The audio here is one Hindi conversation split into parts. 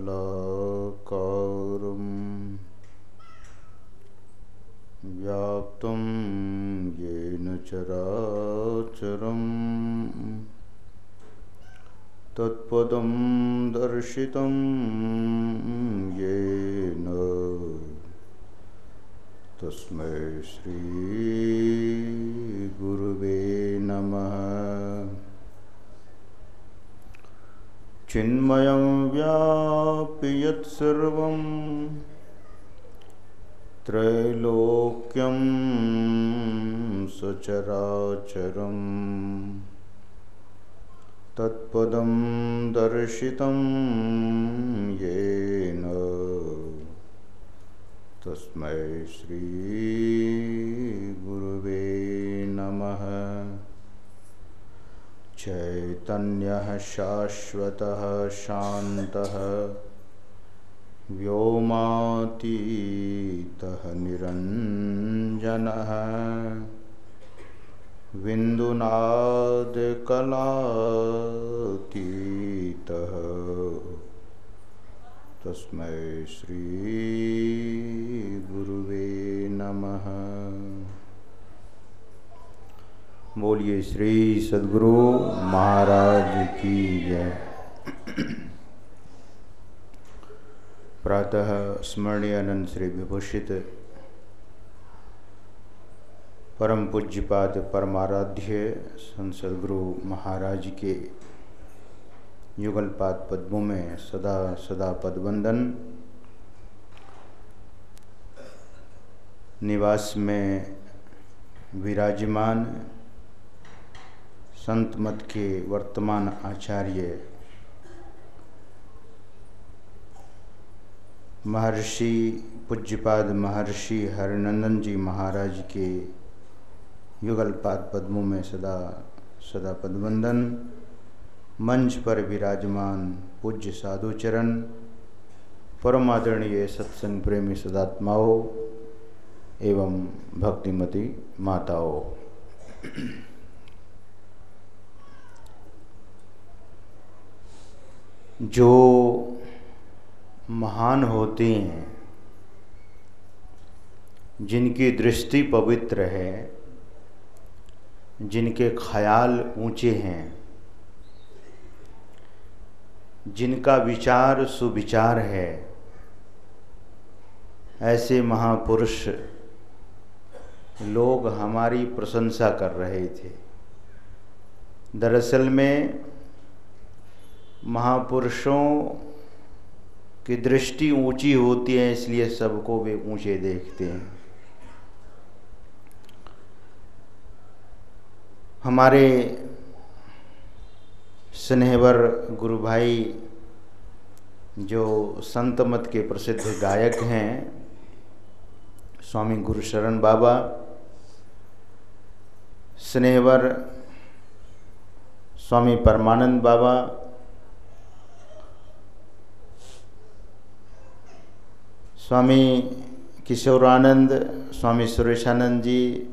मंडलाकारं व्याप्तं येन चराचरं तत्पदं दर्शितं येन तस्मै श्री गुरुवे नमः। चिन्मयं व्याप्य यत्सर्वं त्रैलोक्यं सचराचरं तत्पदं दर्शितं येन तस्मै श्री गुरुवे नमः। चैतन्यः शाश्वतः शान्तः व्योमातीतः निरञ्जनः बिन्दुनादकलातीतः तस्मै श्री गुरुवे नमः। बोलिए श्री सद्गुरु महाराज की जय। प्रातः स्मरणीय अनंत श्री विभूषित परम पूज्यपाद परमाराध्य संत सद्गुरु महाराज के युगलपाद पद्मों में सदा सदा पदवंदन। निवास में विराजमान संत मत के वर्तमान आचार्य महर्षि पूज्यपाद महर्षि हरिनंदन जी महाराज के युगलपाद पद्मों में सदा सदा पदवंदन। मंच पर विराजमान पूज्य साधुचरण परम आदरणीय सत्संग प्रेमी सदात्माओं एवं भक्तिमती माताओं, जो महान होते हैं, जिनकी दृष्टि पवित्र है, जिनके ख्याल ऊंचे हैं, जिनका विचार सुविचार है, ऐसे महापुरुष लोग हमारी प्रशंसा कर रहे थे। दरअसल में महापुरुषों की दृष्टि ऊंची होती है, इसलिए सबको वे ऊंचे देखते हैं। हमारे स्नेहवर गुरु भाई जो संत मत के प्रसिद्ध गायक हैं, स्वामी गुरुशरण बाबा, स्नेहवर स्वामी परमानंद बाबा, स्वामी किशोरानंद, स्वामी सुरेशानंद जी,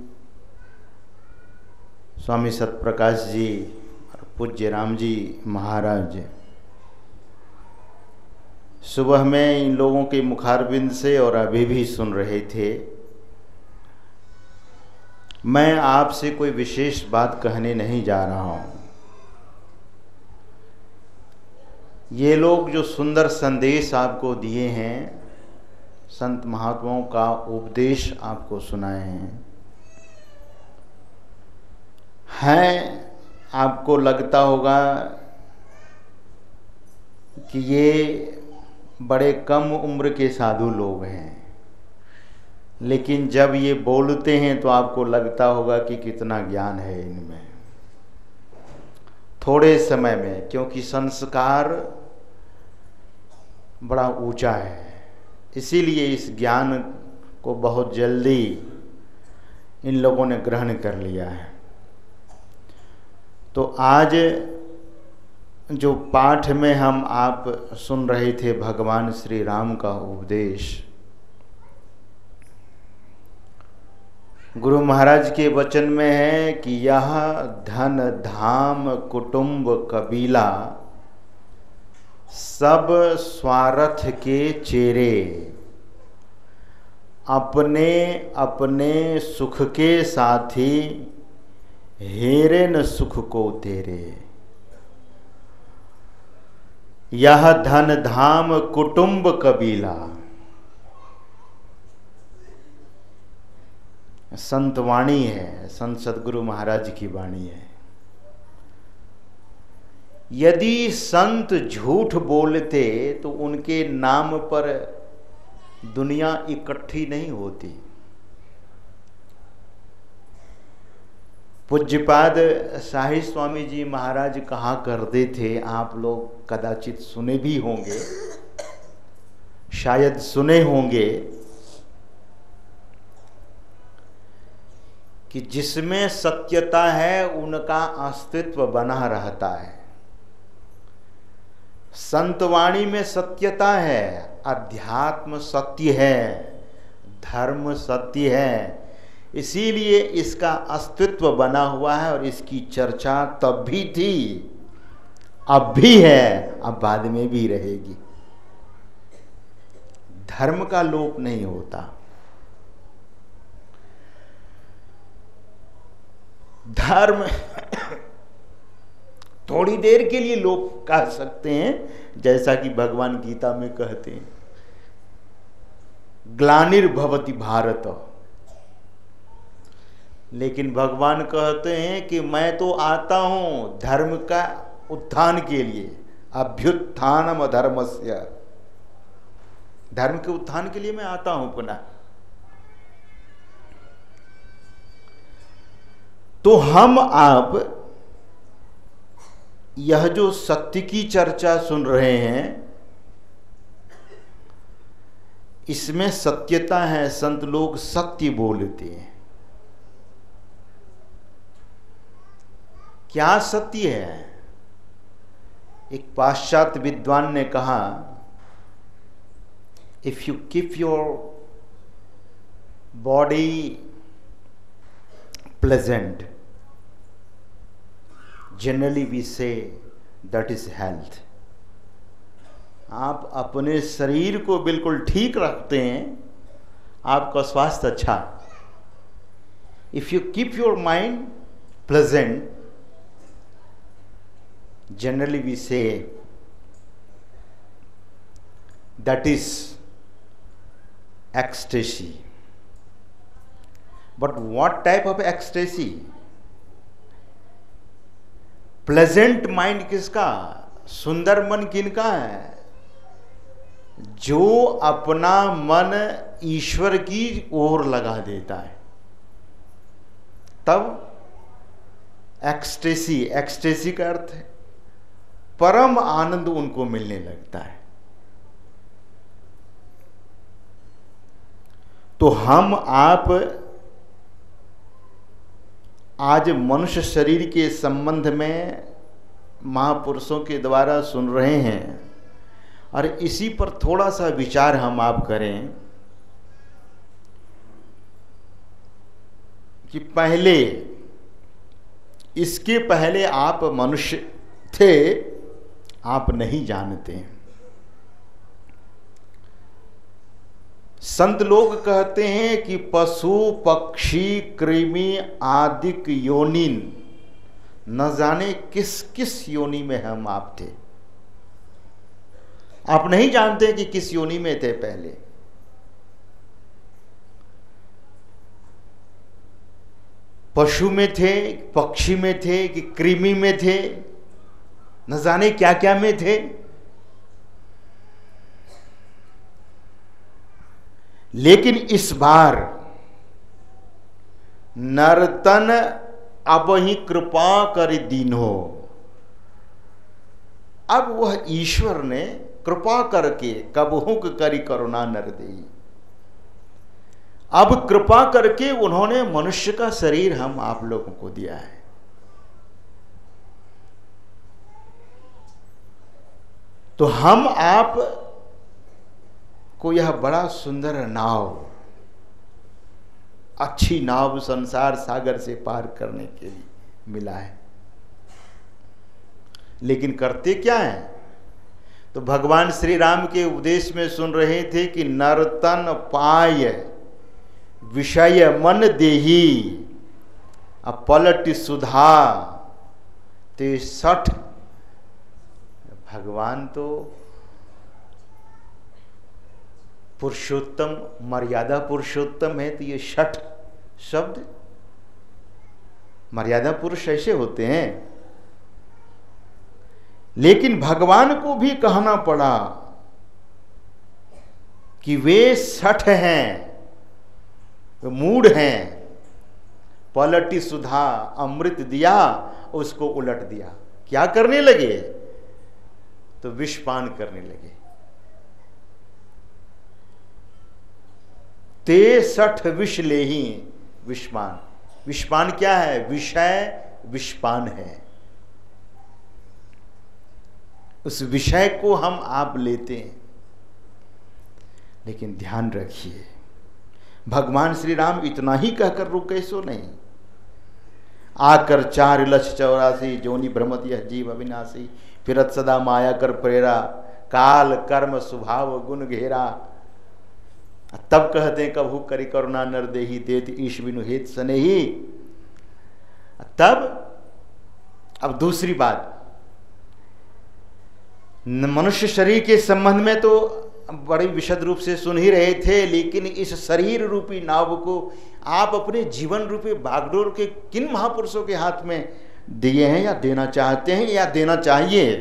स्वामी सतप्रकाश जी, पूज्य राम जी महाराज, सुबह में इन लोगों के मुखारबिंद से और अभी भी सुन रहे थे। मैं आपसे कोई विशेष बात कहने नहीं जा रहा हूँ। ये लोग जो सुंदर संदेश आपको दिए हैं, संत महात्माओं का उपदेश आपको सुनाए हैं, आपको लगता होगा कि ये बड़े कम उम्र के साधु लोग हैं, लेकिन जब ये बोलते हैं तो आपको लगता होगा कि कितना ज्ञान है इनमें थोड़े समय में, क्योंकि संस्कार बड़ा ऊंचा है। इसीलिए इस ज्ञान को बहुत जल्दी इन लोगों ने ग्रहण कर लिया है। तो आज जो पाठ में हम आप सुन रहे थे भगवान श्री राम का उपदेश, गुरु महाराज के वचन में है कि यह धन धाम कुटुंब कबीला सब स्वार्थ के चेरे, अपने अपने सुख के साथी, हेरे न सुख को तेरे। यह धन धाम कुटुंब कबीला। संत वाणी है, संत सद्गुरु महाराज की वाणी है। यदि संत झूठ बोलते तो उनके नाम पर दुनिया इकट्ठी नहीं होती। पूज्यपाद शाही स्वामी जी महाराज कहा करते थे, आप लोग कदाचित सुने भी होंगे, शायद सुने होंगे, कि जिसमें सत्यता है उनका अस्तित्व बना रहता है। संतवाणी में सत्यता है, अध्यात्म सत्य है, धर्म सत्य है, इसीलिए इसका अस्तित्व बना हुआ है और इसकी चर्चा तब भी थी, अब भी है, अब बाद में भी रहेगी। धर्म का लोप नहीं होता। धर्म थोड़ी देर के लिए लोग कह सकते हैं, जैसा कि भगवान गीता में कहते हैं, ग्लानिर्भवति भारत। लेकिन भगवान कहते हैं कि मैं तो आता हूं धर्म का उत्थान के लिए, अभ्युत्थानम अधर्मस्य, धर्म के उत्थान के लिए मैं आता हूं पुनः। तो हम आप यह जो सत्य की चर्चा सुन रहे हैं, इसमें सत्यता है। संत लोग सत्य बोलते हैं। क्या सत्य है? एक पाश्चात्य विद्वान ने कहा, if you keep your body pleasant, generally we say that is health. आप अपने शरीर को बिल्कुल ठीक रखते हैं, आपका स्वास्थ्य अच्छा। If you keep your mind pleasant, generally we say that is ecstasy. But what type of ecstasy? Pleasant mind किसका, सुंदर मन किनका है? जो अपना मन ईश्वर की ओर लगा देता है, तब एक्सटेसी, एक्सटेसी का अर्थ है परम आनंद उनको मिलने लगता है। तो हम आप आज मनुष्य शरीर के संबंध में महापुरुषों के द्वारा सुन रहे हैं, और इसी पर थोड़ा सा विचार हम आप करें कि पहले, इसके पहले आप मनुष्य थे, आप नहीं जानते। संत लोग कहते हैं कि पशु पक्षी कृमि आदिक योनिन, न जाने किस किस योनि में हम आप थे। आप नहीं जानते कि किस योनि में थे पहले। पशु में थे, पक्षी में थे, कि कृमि में थे, न जाने क्या क्या में थे। लेकिन इस बार नर्तन अब ही कृपा कर दीनो, अब वह ईश्वर ने कृपा करके, कबहुक करी करुणा नर देई, अब कृपा करके उन्होंने मनुष्य का शरीर हम आप लोगों को दिया है। तो हम आप को यह बड़ा सुंदर नाव, अच्छी नाव संसार सागर से पार करने के लिए मिला है। लेकिन करते क्या है? तो भगवान श्री राम के उपदेश में सुन रहे थे कि नर्तन पाय विषय मन देही अपलट सुधा ते सठ। भगवान तो पुरुषोत्तम, मर्यादा पुरुषोत्तम है, तो ये छठ शब्द, मर्यादा पुरुष ऐसे होते हैं। लेकिन भगवान को भी कहना पड़ा कि वे सठ हैं, वे मूढ़ हैं। पलटी सुधा, अमृत दिया, उसको उलट दिया। क्या करने लगे? तो विषपान करने लगे। ते सठ विष लेही, विषपान। विषपान क्या है? विषय विषपान है। उस विषय को हम आप लेते हैं। लेकिन ध्यान रखिए, भगवान श्री राम इतना ही कहकर रुके सो नहीं। आकर 4,84,000 जोनि भ्रमत यह जीव अविनाशी, फिरत सदा माया कर प्रेरा, काल कर्म स्वभाव गुण घेरा। तब कहते हैं कबहू करी करुणा नर देही, देत ईश बिनु हेत सनेही। तब अब दूसरी बात, मनुष्य शरीर के संबंध में तो बड़ी विशद रूप से सुन ही रहे थे, लेकिन इस शरीर रूपी नाव को आप अपने जीवन रूपी बागडोर के किन महापुरुषों के हाथ में दिए हैं, या देना चाहते हैं, या देना चाहिए?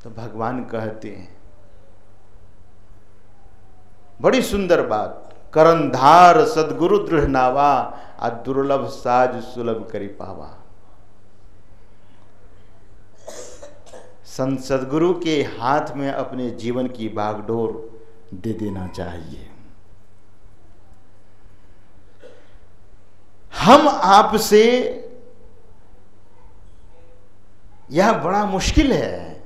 तो भगवान कहते हैं बड़ी सुंदर बात, करंधार सदगुरु दृढ़ नावा, आ दुर्लभ साज सुलभ करी पावा। संत सदगुरु के हाथ में अपने जीवन की बागडोर दे देना चाहिए। हम आपसे यह बड़ा मुश्किल है।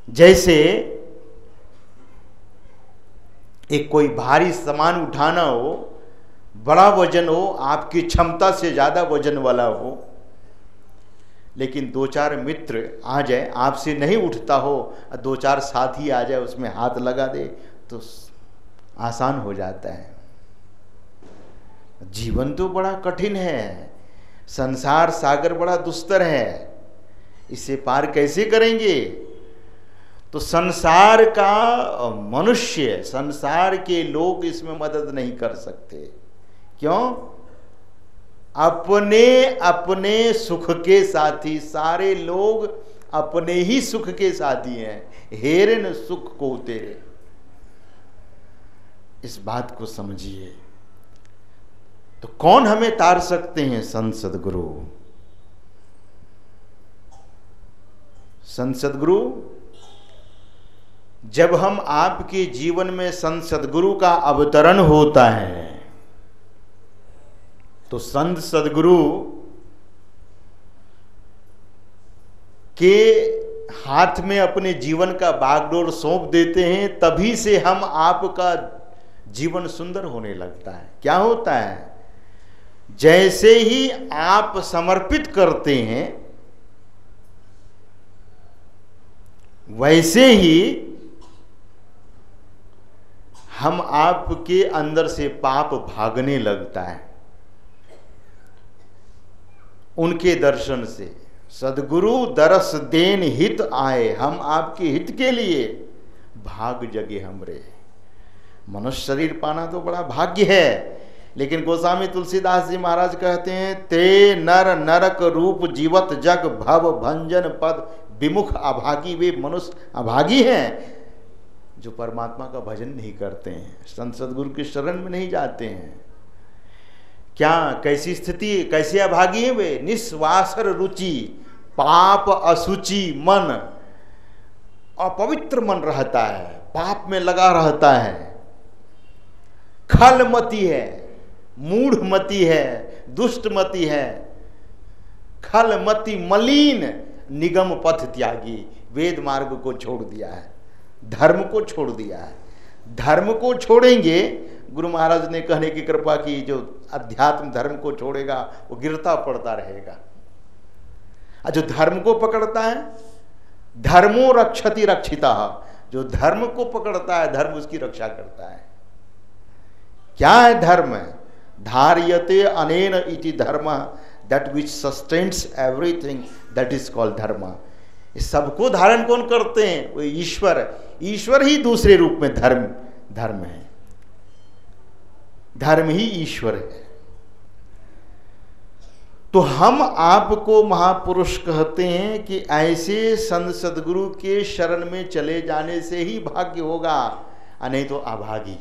जैसे एक कोई भारी सामान उठाना हो, बड़ा वजन हो, आपकी क्षमता से ज्यादा वजन वाला हो, लेकिन 2-4 मित्र आ जाए, आपसे नहीं उठता हो, 2-4 साथी आ जाए, उसमें हाथ लगा दे तो आसान हो जाता है। जीवन तो बड़ा कठिन है, संसार सागर बड़ा दुस्तर है, इसे पार कैसे करेंगे? तो संसार का मनुष्य, संसार के लोग इसमें मदद नहीं कर सकते। क्यों? अपने अपने सुख के साथी, सारे लोग अपने ही सुख के साथी हैं। हेरन सुख को तेरे, इस बात को समझिए। तो कौन हमें तार सकते हैं? संत सदगुरु। संत सदगुरु, जब हम आपके जीवन में संत सदगुरु का अवतरण होता है, तो संत सदगुरु के हाथ में अपने जीवन का बागडोर सौंप देते हैं, तभी से हम आपका जीवन सुंदर होने लगता है। क्या होता है? जैसे ही आप समर्पित करते हैं, वैसे ही हम आपके अंदर से पाप भागने लगता है। उनके दर्शन से सदगुरु दरस देन हित आए, हम आपके हित के लिए भाग जगे हमरे। मनुष्य शरीर पाना तो बड़ा भाग्य है, लेकिन गोस्वामी तुलसीदास जी महाराज कहते हैं, ते नर नरक रूप जीवत जग भव भंजन पद विमुख अभागी। वे मनुष्य अभागी हैं जो परमात्मा का भजन नहीं करते हैं, संत सदगुरु की शरण में नहीं जाते हैं। क्या, कैसी स्थिति, कैसे अभागी है वे? निस्वासर रुचि, पाप अशुचि मन, अपवित्र मन रहता है, पाप में लगा रहता है, खलमती है, मूढ़मती है, दुष्टमती है, खलमती मलिन, निगम पथ त्यागी। वेद मार्ग को छोड़ दिया है, धर्म को छोड़ दिया है। धर्म को छोड़ेंगे, गुरु महाराज ने कहने की कृपा की, जो अध्यात्म धर्म को छोड़ेगा वो गिरता पड़ता रहेगा, और जो धर्म को पकड़ता है धर्मो रक्षति रक्षिता, जो धर्म को पकड़ता है धर्म उसकी रक्षा करता है। क्या है धर्म? धार्यते अनेन इति धर्म, that which sustains everything, that is called धर्म। सबको धारण कौन करते हैं? वो ईश्वर। ईश्वर ही दूसरे रूप में धर्म है। धर्म ही ईश्वर है। तो हम आपको महापुरुष कहते हैं कि ऐसे संत सदगुरु के शरण में चले जाने से ही भाग्य होगा, नहीं तो अभागी।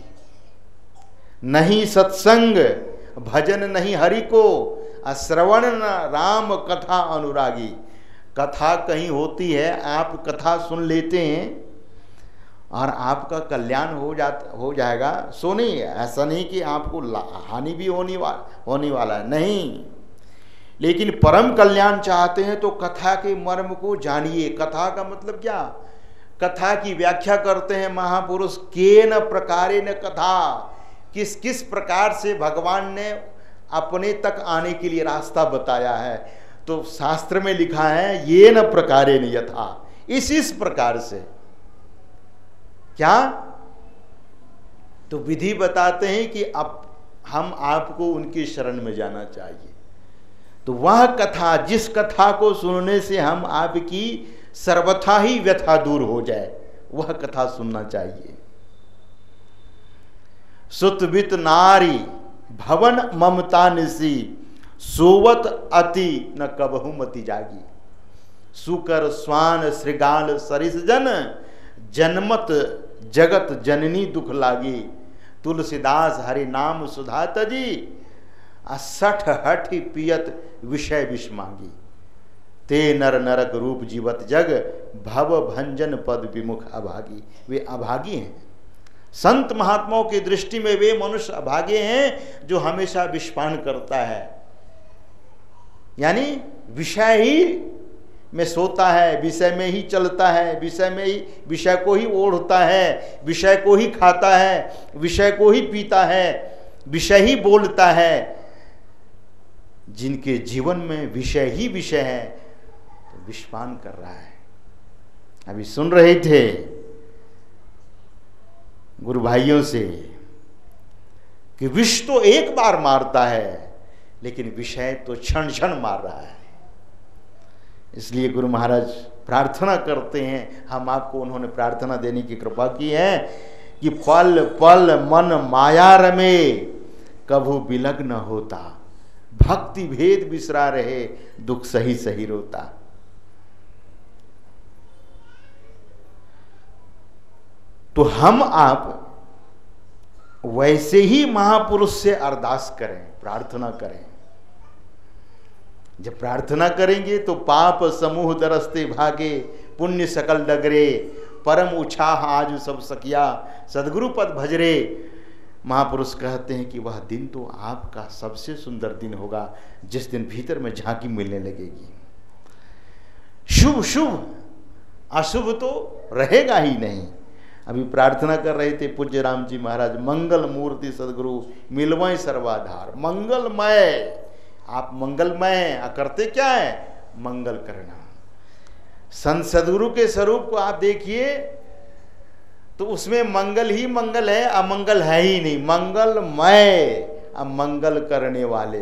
नहीं सत्संग भजन नहीं हरि को, अश्रवण राम कथा अनुरागी। कथा कहीं होती है, आप कथा सुन लेते हैं और आपका कल्याण हो जाएगा, सो नहीं। ऐसा नहीं कि आपको हानि भी होने वाला है, नहीं। लेकिन परम कल्याण चाहते हैं तो कथा के मर्म को जानिए। कथा का मतलब क्या? कथा की व्याख्या करते हैं महापुरुष, केन प्रकारेण कथा, किस किस प्रकार से भगवान ने अपने तक आने के लिए रास्ता बताया है। तो शास्त्र में लिखा है ये न प्रकारेण यथा, इस प्रकार से। क्या? तो विधि बताते हैं कि अब हम आपको उनकी शरण में जाना चाहिए। तो वह कथा, जिस कथा को सुनने से हम आपकी सर्वथा ही व्यथा दूर हो जाए, वह कथा सुनना चाहिए। सुतवित नारी भवन ममता निसी, सोवत अति न कबहु मति जागी। सुकर स्वान श्रृगाल सरिस जन, जन्मत जगत जननी दुख लागी। तुलसीदास हरि नाम सुधा तजी, असठ हठि पियत विषय विष मांगी। ते नर नरक रूप जीवत जग, भव भंजन पद विमुख अभागी। वे अभागी हैं। संत महात्माओं की दृष्टि में वे मनुष्य अभागे हैं जो हमेशा विषपान करता है, यानी विषय ही में सोता है, विषय में ही चलता है, विषय को ही ओढ़ता है, विषय को ही खाता है, विषय को ही पीता है, विषय ही बोलता है। जिनके जीवन में विषय ही विषय है तो विषपान कर रहा है। अभी सुन रहे थे गुरु भाइयों से कि विष तो एक बार मारता है, लेकिन विषय तो क्षण क्षण मार रहा है। इसलिए गुरु महाराज प्रार्थना करते हैं, हम आपको उन्होंने प्रार्थना देने की कृपा की है कि पल पल मन माया रमे, कभू बिलग न होता। भक्ति भेद बिसरा रहे, दुख सही सही रोता। तो हम आप वैसे ही महापुरुष से अरदास करें, प्रार्थना करें। जब प्रार्थना करेंगे तो पाप समूह दरस्ते भागे, पुण्य सकल डगरे, परम उछाह आज सब सकिया, सदगुरु पद भजरे। महापुरुष कहते हैं कि वह दिन तो आपका सबसे सुंदर दिन होगा जिस दिन भीतर में झांकी मिलने लगेगी। शुभ शुभ, अशुभ तो रहेगा ही नहीं। अभी प्रार्थना कर रहे थे पूज्य राम जी महाराज, मंगल मूर्ति सदगुरु मिलवै सर्वाधार। मंगलमय, आप मंगलमय हैं, करते क्या है? मंगल करना। संत सदगुरु के स्वरूप को आप देखिए तो उसमें मंगल ही मंगल है, अमंगल है ही नहीं। मंगलमय, अमंगल करने वाले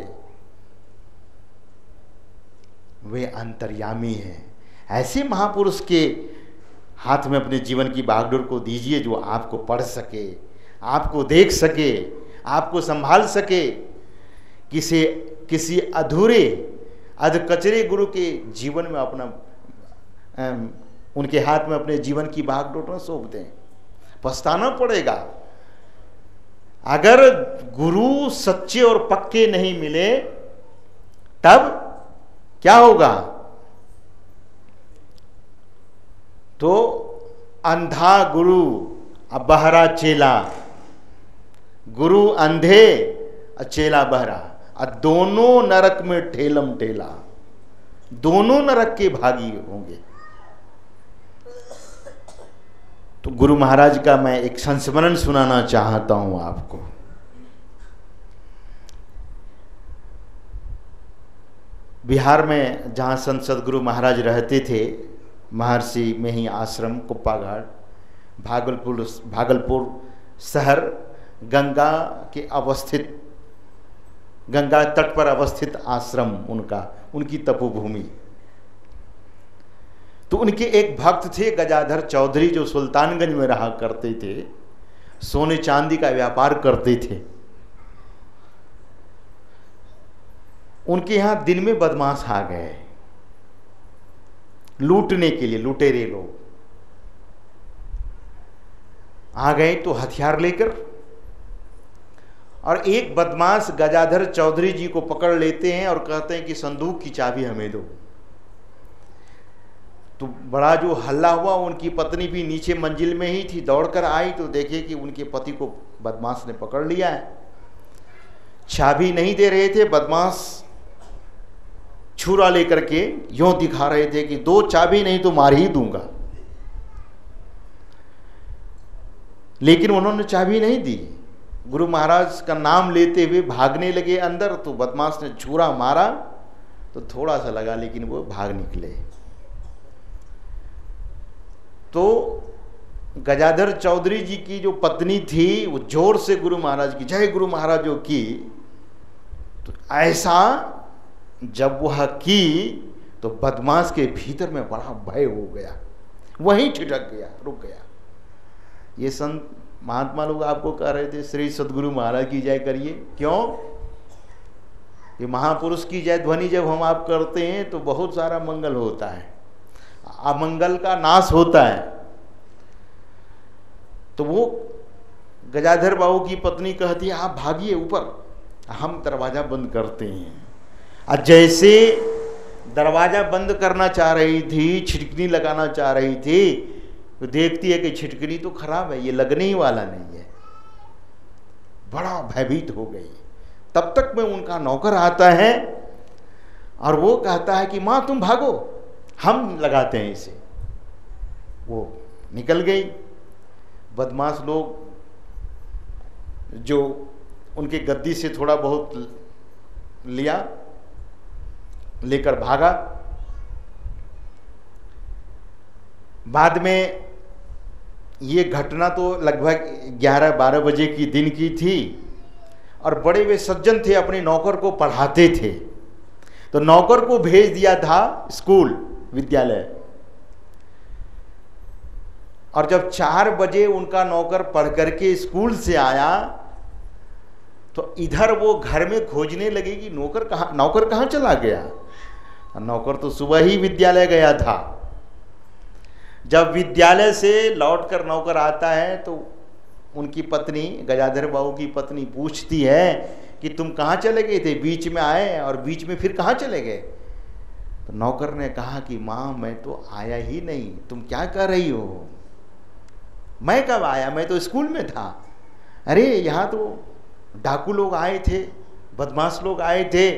वे अंतर्यामी हैं। ऐसे महापुरुष के हाथ में अपने जीवन की बागडोर को दीजिए जो आपको पढ़ सके, आपको देख सके, आपको संभाल सके। किसी अधूरे अधकचरे गुरु के जीवन में अपना उनके हाथ में अपने जीवन की बागडोर न सौंप दें, पछताना पड़ेगा। अगर गुरु सच्चे और पक्के नहीं मिले तब क्या होगा? तो अंधा गुरु अब बहरा चेला, गुरु अंधे और चेला बहरा, और दोनों नरक में ठेलम ठेला, दोनों नरक के भागी होंगे। तो गुरु महाराज का मैं एक संस्मरण सुनाना चाहता हूं आपको। बिहार में जहां संत सदगुरु महाराज रहते थे, महर्षि में ही आश्रम कुप्पाघाट, भागलपुर शहर, गंगा के अवस्थित, गंगा तट पर अवस्थित आश्रम उनकी तपोभूमि। तो उनके एक भक्त थे गजाधर चौधरी, जो सुल्तानगंज में रहा करते थे, सोने चांदी का व्यापार करते थे। उनके यहां दिन में बदमाश आ गए लूटने के लिए, लुटेरे लोग आ गए तो हथियार लेकर, और एक बदमाश गजाधर चौधरी जी को पकड़ लेते हैं और कहते हैं कि संदूक की चाबी हमें दो। तो बड़ा जो हल्ला हुआ, उनकी पत्नी भी नीचे मंजिल में ही थी, दौड़कर आई तो देखे कि उनके पति को बदमाश ने पकड़ लिया है। चाबी नहीं दे रहे थे, बदमाश छुरा लेकर के यूं दिखा रहे थे कि दो चाबी नहीं तो मार ही दूंगा, लेकिन उन्होंने चाबी नहीं दी। गुरु महाराज का नाम लेते हुए भागने लगे अंदर, तो बदमाश ने छुरा मारा तो थोड़ा सा लगा, लेकिन वो भाग निकले। तो गजाधर चौधरी जी की जो पत्नी थी वो जोर से गुरु महाराज की जय गुरु महाराजों की। तो ऐसा जब वह की तो बदमाश के भीतर में बड़ा भय हो गया, वहीं ठिठक गया, रुक गया। ये संत महात्मा लोग आपको कह रहे थे श्री सद्गुरु महाराज की जय करिए, क्यों? कि महापुरुष की जय ध्वनि जब हम आप करते हैं तो बहुत सारा मंगल होता है, अमंगल का नाश होता है। तो वो गजाधर बाबू की पत्नी कहती है आप भागिए ऊपर, हम दरवाजा बंद करते हैं। और जैसे दरवाजा बंद करना चाह रही थी, छिटकनी लगाना चाह रही थी, तो देखती है कि छिटकनी तो खराब है, ये लगने ही वाला नहीं है। बड़ा भयभीत हो गई। तब तक में उनका नौकर आता है और वो कहता है कि माँ तुम भागो, हम लगाते हैं इसे। वो निकल गई। बदमाश लोग जो उनके गद्दी से थोड़ा बहुत लिया, लेकर भागा। बाद में ये घटना तो लगभग 11-12 बजे की दिन की थी, और बड़े वे सज्जन थे, अपने नौकर को पढ़ाते थे। तो नौकर को भेज दिया था स्कूल, विद्यालय। और जब 4 बजे उनका नौकर पढ़ करके स्कूल से आया तो इधर वो घर में खोजने लगे कि नौकर कहाँ चला गया। नौकर तो सुबह ही विद्यालय गया था। जब विद्यालय से लौटकर नौकर आता है तो उनकी पत्नी, गजाधर बाबू की पत्नी पूछती है कि तुम कहाँ चले गए थे, बीच में आए और बीच में फिर कहाँ चले गए। तो नौकर ने कहा कि माँ मैं तो आया ही नहीं, तुम क्या कर रही हो? मैं कब आया, मैं तो स्कूल में था। अरे यहाँ तो डाकू लोग आए थे, बदमाश लोग आए थे,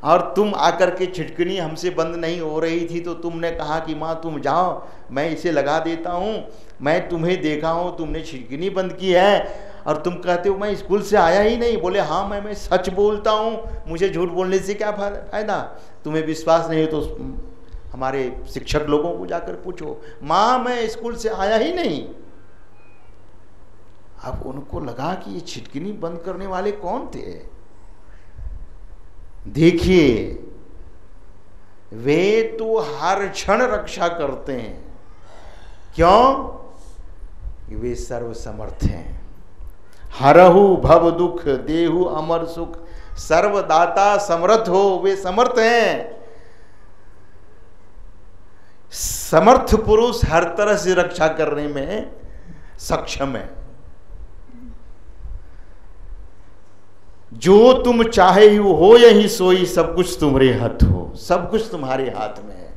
और तुम आकर के छिटकनी हमसे बंद नहीं हो रही थी तो तुमने कहा कि माँ तुम जाओ, मैं इसे लगा देता हूँ। मैं तुम्हें देखा हूँ, तुमने छिटकनी बंद की है और तुम कहते हो मैं स्कूल से आया ही नहीं। बोले हाँ मैं सच बोलता हूँ, मुझे झूठ बोलने से क्या फायदा? तुम्हें विश्वास नहीं तो हमारे शिक्षक लोगों को जाकर पूछो। माँ मैं स्कूल से आया ही नहीं। अब उनको लगा कि ये छिटकनी बंद करने वाले कौन थे। देखिए वे तो हर क्षण रक्षा करते हैं, क्यों? वे सर्वसमर्थ हैं। हरहु भव दुख देहु अमर सुख, सर्वदाता समर्थ हो, वे समर्थ हैं। समर्थ पुरुष हर तरह से रक्षा करने में सक्षम है। जो तुम चाहे हो यही सोई, सब कुछ तुम्हारे हाथ हो, सब कुछ तुम्हारे हाथ में है।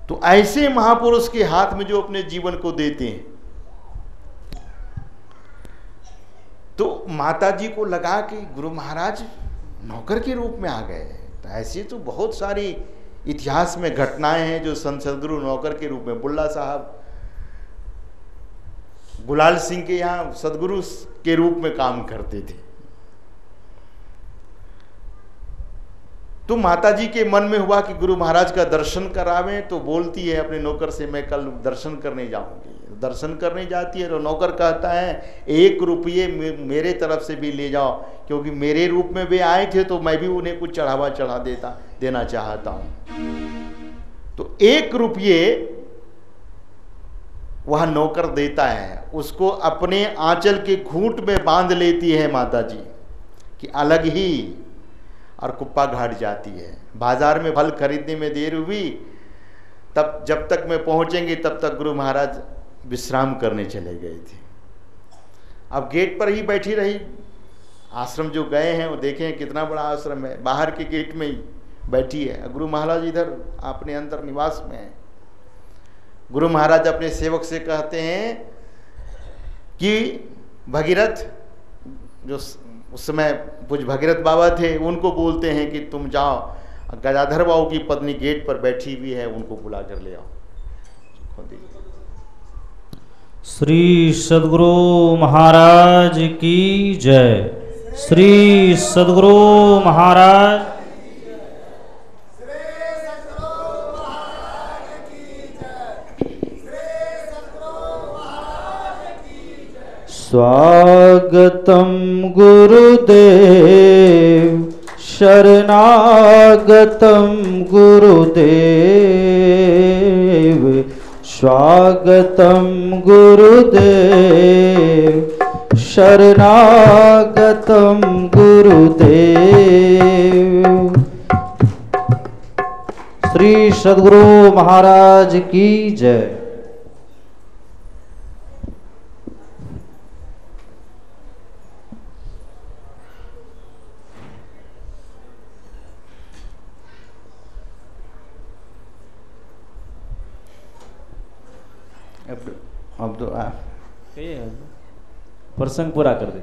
तो ऐसे महापुरुष के हाथ में जो अपने जीवन को देते हैं, तो माता जी को लगा कि गुरु महाराज नौकर के रूप में आ गए। तो ऐसी तो बहुत सारी इतिहास में घटनाएं हैं जो संत सद्गुरु नौकर के रूप में, बुल्ला साहब गुलाल सिंह के यहाँ सद्गुरु के रूप में काम करते थे। तो माता जी के मन में हुआ कि गुरु महाराज का दर्शन करावें, तो बोलती है अपने नौकर से मैं कल दर्शन करने जाऊंगी। दर्शन करने जाती है तो नौकर कहता है 1 रुपये मेरे तरफ से भी ले जाओ, क्योंकि मेरे रूप में वे आए थे तो मैं भी उन्हें कुछ चढ़ावा देना चाहता हूँ। तो 1 रुपये वह नौकर देता है, उसको अपने आंचल के घूंट में बांध लेती है माता जी कि अलग ही, और कुप्पा घाट जाती है। बाजार में फल खरीदने में देर हुई, तब जब तक मैं पहुंचेंगे तब तक गुरु महाराज विश्राम करने चले गए थे। अब गेट पर ही बैठी रही। आश्रम जो गए हैं वो देखें कितना बड़ा आश्रम है, बाहर के गेट में ही बैठी है। गुरु महाराज इधर अपने अंतर निवास में है। गुरु महाराज अपने सेवक से कहते हैं कि भगीरथ, जो उस समय पूज्य भगीरथ बाबा थे, उनको बोलते हैं कि तुम जाओ, गजाधर बाबू की पत्नी गेट पर बैठी हुई है, उनको बुला कर ले आओ। श्री सद्गुरु महाराज की जय। श्री सद्गुरु महाराज, स्वागतम गुरुदेव, शरणागतम गुरुदेव, स्वागतम गुरुदेव, शरणागतम गुरुदेव। श्री सद्गुरु महाराज की जय। अब तो प्रसंग पूरा कर दे।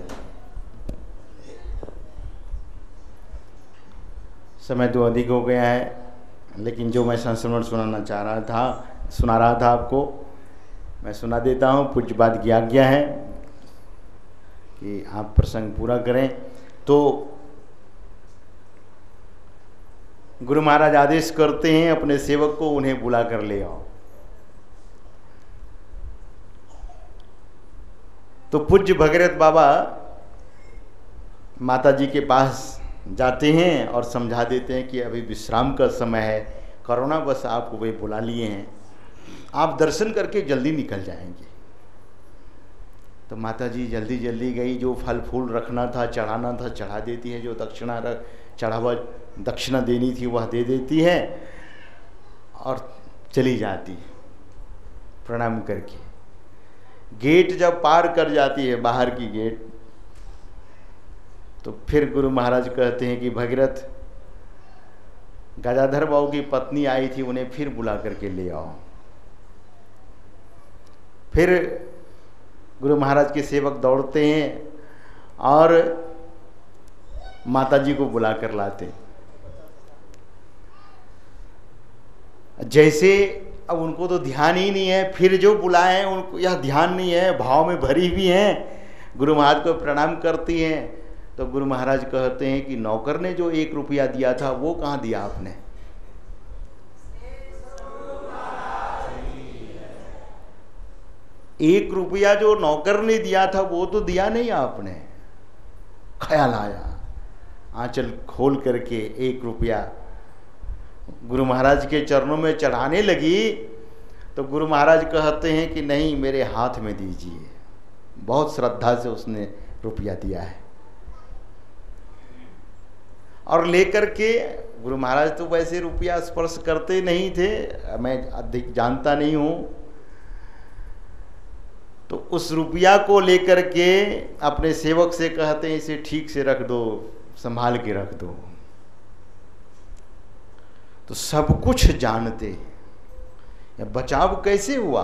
समय तो अधिक हो गया है, लेकिन जो मैं संस्मरण सुना रहा था आपको, मैं सुना देता हूँ। पूज्य बात की आज्ञा है कि आप प्रसंग पूरा करें। तो गुरु महाराज आदेश करते हैं अपने सेवक को, उन्हें बुला कर ले आओ। तो पूज्य भगीरथ बाबा माता जी के पास जाते हैं और समझा देते हैं कि अभी विश्राम का समय है, कोरोना बस आपको वे बुला लिए हैं, आप दर्शन करके जल्दी निकल जाएंगे। तो माता जी जल्दी जल्दी गई, जो फल फूल रखना था, चढ़ाना था, चढ़ा देती है, जो दक्षिणा देनी थी वह दे देती है और चली जाती प्रणाम करके। गेट जब पार कर जाती है, बाहर की गेट, तो फिर गुरु महाराज कहते हैं कि भगीरथ, गजाधर बाबू की पत्नी आई थी, उन्हें फिर बुला करके ले आओ। फिर गुरु महाराज के सेवक दौड़ते हैं और माता जी को बुला कर लाते। जैसे अब उनको तो ध्यान ही नहीं है, फिर जो बुलाए हैं उनको यह ध्यान नहीं है, भाव में भरी हुई हैं, गुरु महाराज को प्रणाम करती हैं। तो गुरु महाराज कहते हैं कि नौकर ने जो 1 रुपया दिया था वो कहाँ दिया आपने? एक रुपया जो नौकर ने दिया था वो तो दिया नहीं आपने। ख्याल आया, आंचल खोल करके 1 रुपया गुरु महाराज के चरणों में चढ़ाने लगी। तो गुरु महाराज कहते हैं कि नहीं, मेरे हाथ में दीजिए। बहुत श्रद्धा से उसने रुपया दिया है और लेकर के, गुरु महाराज तो वैसे रुपया स्पर्श करते नहीं थे, मैं अधिक जानता नहीं हूँ, तो उस रुपया को लेकर के अपने सेवक से कहते हैं इसे ठीक से रख दो, संभाल के रख दो। तो सब कुछ जानते, या बचाव कैसे हुआ?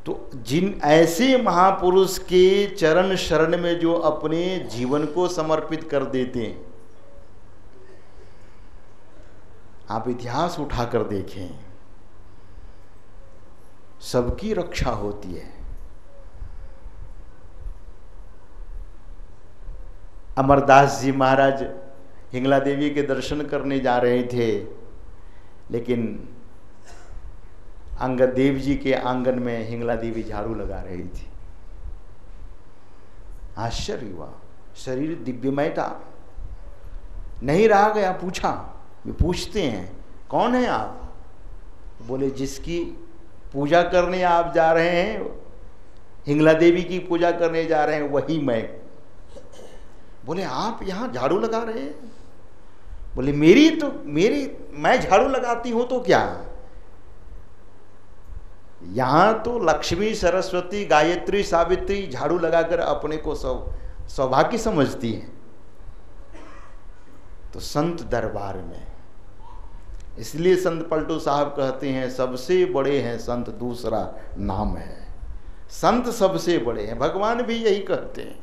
तो जिन ऐसे महापुरुष के चरण शरण में जो अपने जीवन को समर्पित कर देते हैं, आप इतिहास उठाकर देखें, सबकी रक्षा होती है। अमरदास जी महाराज हिंगला देवी के दर्शन करने जा रहे थे, लेकिन अंगद देव जी के आंगन में हिंगला देवी झाड़ू लगा रही थी। आश्चर्य हुआ, शरीर दिव्यमय था, नहीं रहा गया। पूछा, वे पूछते हैं कौन है आप? बोले जिसकी पूजा करने आप जा रहे हैं, हिंगला देवी की पूजा करने जा रहे हैं, वही मैं। बोले आप यहाँ झाड़ू लगा रहे हैं? बोले मैं झाड़ू लगाती हूं तो क्या, यहां तो लक्ष्मी, सरस्वती, गायत्री, सावित्री झाड़ू लगाकर अपने को सौभाग्य समझती हैं। तो संत दरबार में, इसलिए संत पलटू साहब कहते हैं सबसे बड़े हैं संत, दूसरा नाम है। संत सबसे बड़े हैं, भगवान भी यही कहते हैं।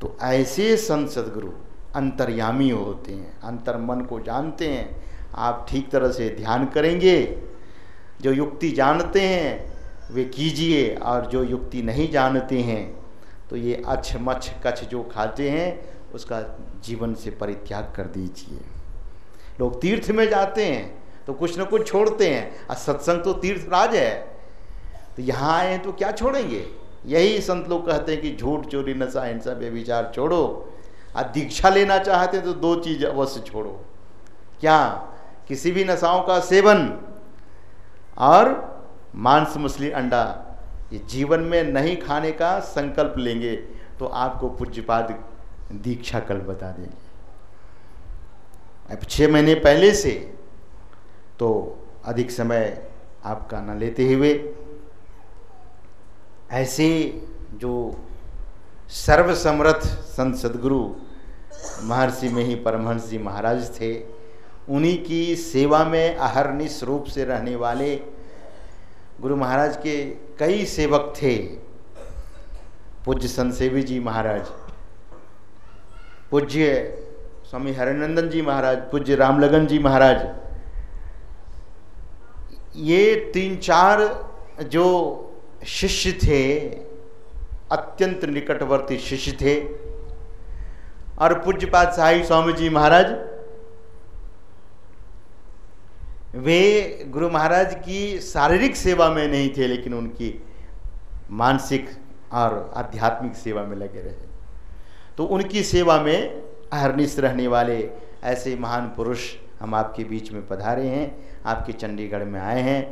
तो ऐसे संत सद्गुरु अंतर्यामी होते हैं, अंतर मन को जानते हैं। आप ठीक तरह से ध्यान करेंगे, जो युक्ति जानते हैं वे कीजिए, और जो युक्ति नहीं जानते हैं तो ये अछ मछ कछ जो खाते हैं उसका जीवन से परित्याग कर दीजिए। लोग तीर्थ में जाते हैं तो कुछ न कुछ छोड़ते हैं, और सत्संग तो तीर्थ राज है, तो यहाँ आए हैं तो क्या छोड़ेंगे? यही संत लोग कहते हैं कि झूठ, चोरी, नशा, हिंसा, व्यभिचार छोड़ो। और दीक्षा लेना चाहते हैं तो दो चीज़ अवश्य छोड़ो। क्या? किसी भी नशाओं का सेवन और मांस, मछली, अंडा, ये जीवन में नहीं खाने का संकल्प लेंगे तो आपको पूज्यपाद दीक्षा कल बता देंगे। अब 6 महीने पहले से, तो अधिक समय आपका न लेते हुए, ऐसे जो सर्वसमर्थ संत सद्गुरु महर्षि में ही परमहंस जी महाराज थे, उन्हीं की सेवा में अहरनिश रूप से रहने वाले गुरु महाराज के कई सेवक थे। पूज्य संत सेवी जी महाराज, पूज्य स्वामी हरिनंदन जी महाराज, पूज्य रामलगन जी महाराज, ये 3-4 जो शिष्य थे, अत्यंत निकटवर्ती शिष्य थे। और पूज्यपाद साई स्वामी जी महाराज, वे गुरु महाराज की शारीरिक सेवा में नहीं थे, लेकिन उनकी मानसिक और आध्यात्मिक सेवा में लगे रहे। तो उनकी सेवा में अहरनिश रहने वाले ऐसे महान पुरुष हम आपके बीच में पधारे हैं, आपके चंडीगढ़ में आए हैं।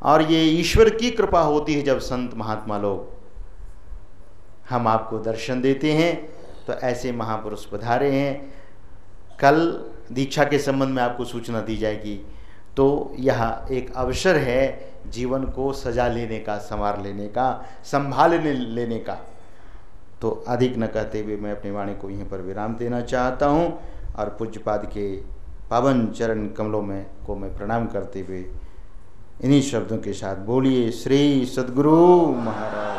और ये ईश्वर की कृपा होती है जब संत महात्मा लोग हम आपको दर्शन देते हैं, तो ऐसे महापुरुष पधारे हैं। कल दीक्षा के संबंध में आपको सूचना दी जाएगी। तो यह एक अवसर है जीवन को सजा लेने का, संवार लेने का, संभाल लेने का। तो अधिक न कहते हुए मैं अपनी वाणी को यहीं पर विराम देना चाहता हूँ, और पूज्यपाद के पावन चरण कमलों में को मैं प्रणाम करते हुए इन्हीं शब्दों के साथ बोलिए श्री सद्गुरु महाराज।